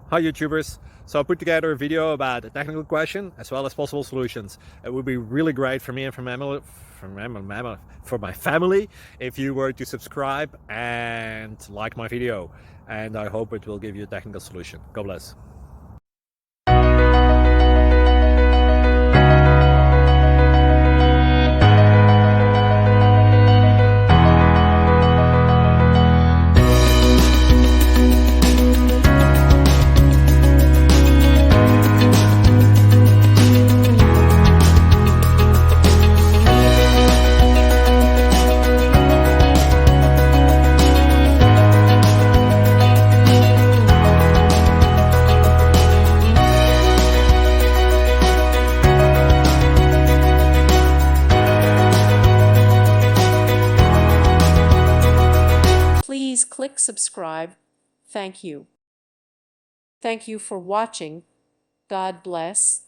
Hi YouTubers! So I put together a video about a technical question as well as possible solutions. It would be really great for me and for my family if you were to subscribe and like my video, and I hope it will give you a technical solution. God bless. Please click subscribe. Thank you. Thank you for watching. God bless.